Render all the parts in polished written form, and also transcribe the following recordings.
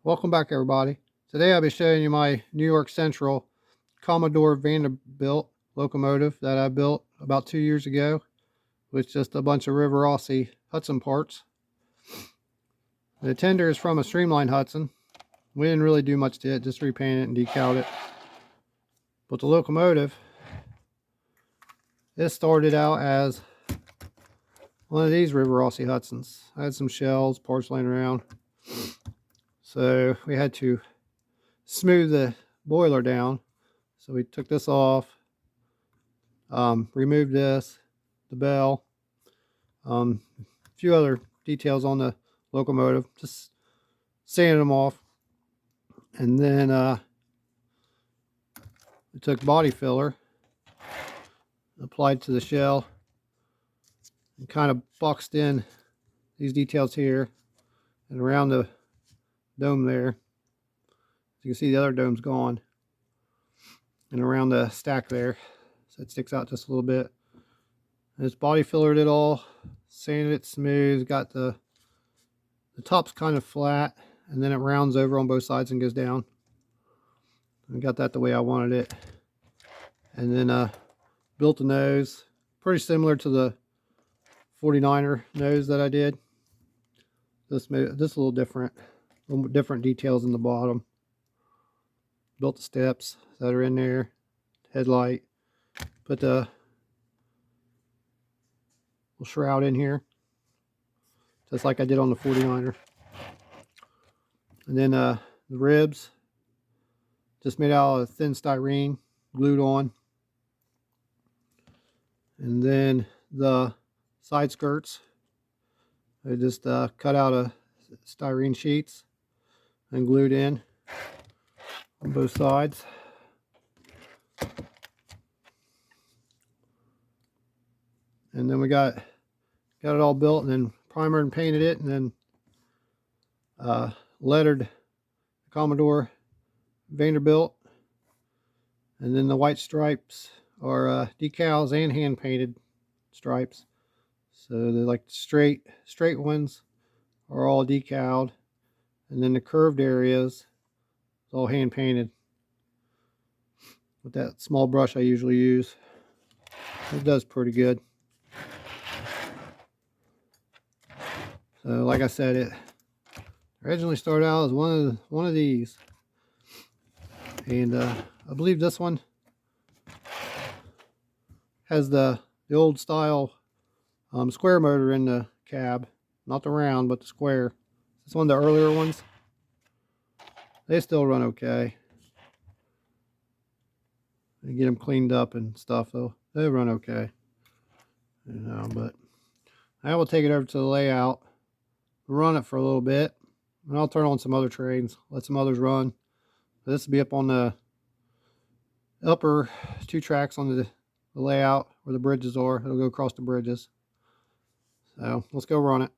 Welcome back, everybody. Today I'll be showing you my New York Central Commodore Vanderbilt locomotive that I built about 2 years ago with just a bunch of River Rossi Hudson parts. The tender is from a Streamline Hudson. We didn't really do much to it, just repaint it and decal it. But the locomotive, it started out as one of these River Rossi Hudsons. I had some shells, parts laying around. So we had to smooth the boiler down. So we took this off, removed this, the bell, a few other details on the locomotive, just sanded them off. And then we took body filler, applied to the shell, and kind of boxed in these details here and around the dome there. You can see the other dome's gone, and around the stack there, so it sticks out just a little bit. And it's body fillered it all, sanded it smooth, got the top's kind of flat, and then it rounds over on both sides and goes down. I got that the way I wanted it. And then built the nose, pretty similar to the 49er nose that I did. This a little different details in the bottom. Built the steps that are in there, headlight, put the little shroud in here, just like I did on the 49er. And then the ribs, just made out of thin styrene, glued on. And then the side skirts, I just cut out of styrene sheets and glued in on both sides. And then we got it all built, and then primered and painted it, and then lettered Commodore Vanderbilt. And then the white stripes are decals and hand painted stripes. So they're like straight ones are all decaled, and then the curved areas is all hand painted with that small brush I usually use. It does pretty good. So like I said, it originally started out as one of these, and I believe this one has the old style square motor in the cab, not the round but the square. It's one of the earlier ones. They still run okay. You get them cleaned up and stuff, though they run okay. You know, but I will take it over to the layout, run it for a little bit, and I'll turn on some other trains, let some others run. This will be up on the upper 2 tracks on the layout where the bridges are. It'll go across the bridges. So let's go run it.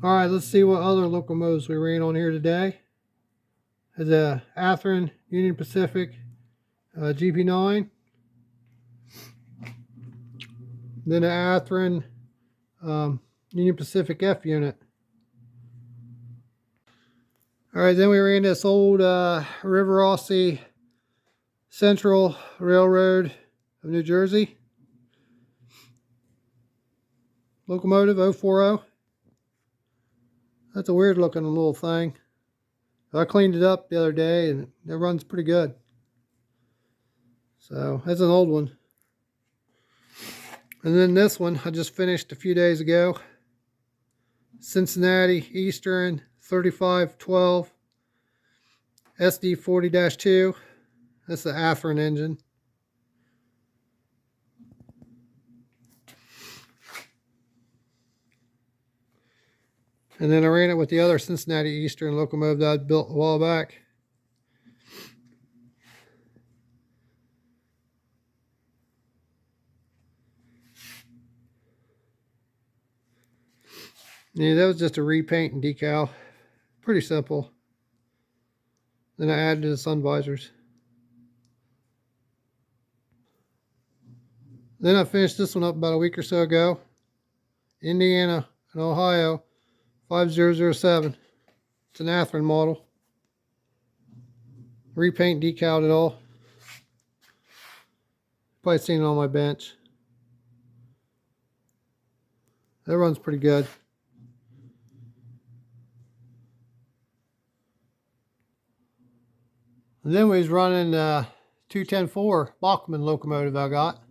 All right, let's see what other locomotives we ran on here today. There's a Athearn Union Pacific GP9, then an Athearn Union Pacific F unit. All right, then we ran this old River Rossi Central Railroad of New Jersey locomotive 040. That's a weird looking little thing. I cleaned it up the other day and it runs pretty good. So that's an old one. And then this one I just finished a few days ago. Cincinnati Eastern 3512 SD40-2. That's the Athearn engine. And then I ran it with the other Cincinnati Eastern locomotive that I built a while back. Yeah, that was just a repaint and decal. Pretty simple. Then I added the sun visors. Then I finished this one up about a week or so ago. Indiana and Ohio 5007. It's an Athearn model. Repaint, decaled it all. Probably seen it on my bench. That runs pretty good. And then we was running 210-4 Bachmann locomotive I got.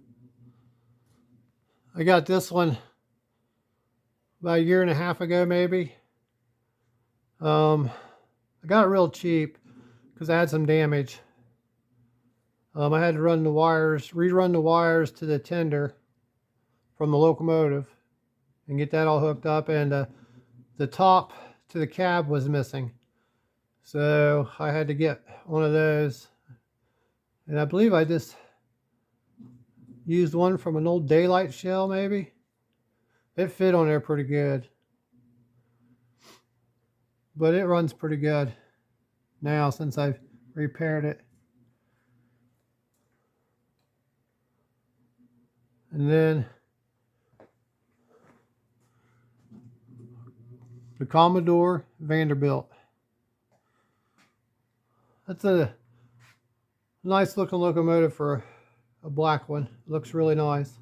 I got this one about a year and a half ago maybe. I got it real cheap because I had some damage. I had to run the wires, rerun the wires to the tender from the locomotive and get that all hooked up, and the top to the cab was missing. So I had to get one of those, and I believe I just used one from an old daylight shell maybe. It fit on there pretty good, but it runs pretty good now since I've repaired it. And then the Commodore Vanderbilt. That's a nice looking locomotive for a black one. It looks really nice.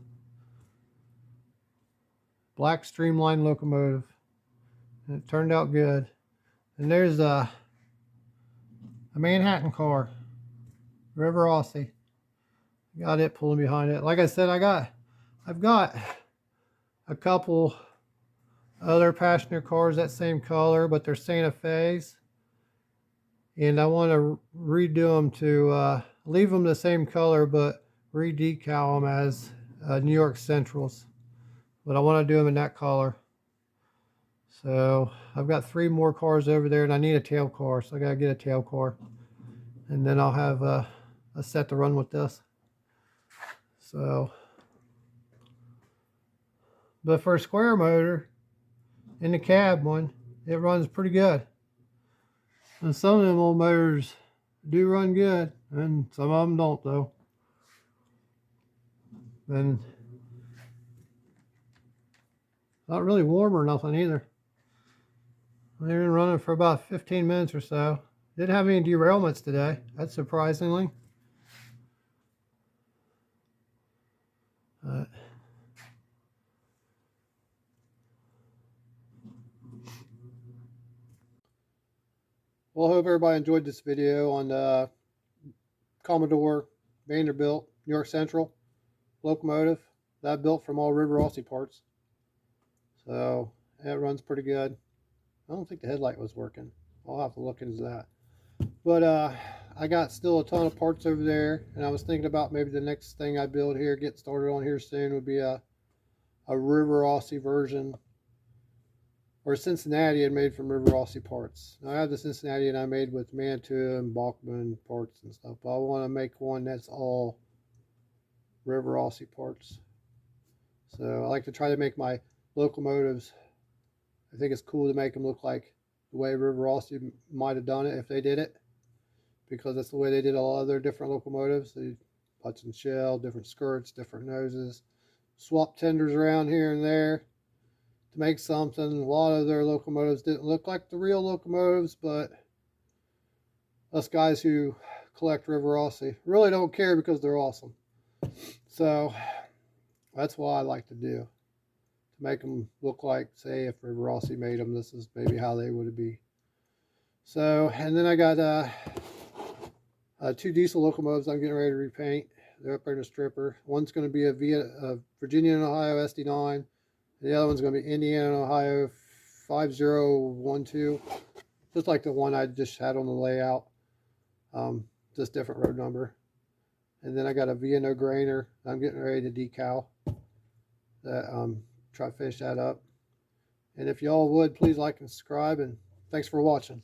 Black streamlined locomotive. And it turned out good. And there's a Manhattan car. River Rossi. Got it pulling behind it. Like I said, I've got a couple other passenger cars that same color, but they're Santa Fe's. And I want to redo them to leave them the same color, but re-decal them as New York Centrals. But I want to do them in that color. So I've got 3 more cars over there, and I need a tail car, so I got to get a tail car. And then I'll have a set to run with this. So, but for a square motor in the cab one, it runs pretty good. And some of them old motors do run good, and some of them don't though. And not really warm or nothing either. They've been running for about 15 minutes or so. Didn't have any derailments today. That's surprisingly. Well, I hope everybody enjoyed this video on Commodore Vanderbilt New York Central locomotive that I built from all River Rossi parts. So it runs pretty good. I don't think the headlight was working. I'll have to look into that. But I got still a ton of parts over there, and I was thinking about maybe the next thing I build here, get started on here soon, would be a River Rossi version, or Cincinnati and made from River Rossi parts. Now, I have the Cincinnati and I made with Mantua and Bachmann parts and stuff, but I want to make one that's all River Rossi parts. So I like to try to make my locomotives I think it's cool to make them look like the way River Rossi might have done it if they did it, because that's the way they did a lot of their different locomotives. They punch and shell, different skirts, different noses, swap tenders around here and there to make something. A lot of their locomotives didn't look like the real locomotives, but us guys who collect River Rossi really don't care because they're awesome. So that's what I like to do, to make them look like, say, if River Rossi made them, this is maybe how they would be. So, and then I got two diesel locomotives I'm getting ready to repaint. They're up there in the stripper. One's going to be a Virginia and Ohio SD9. The other one's going to be Indiana and Ohio 5012, just like the one I just had on the layout, just different road number. And then I got a V&O grainer I'm getting ready to decal. That try to finish that up. And if y'all would, please like and subscribe, and thanks for watching.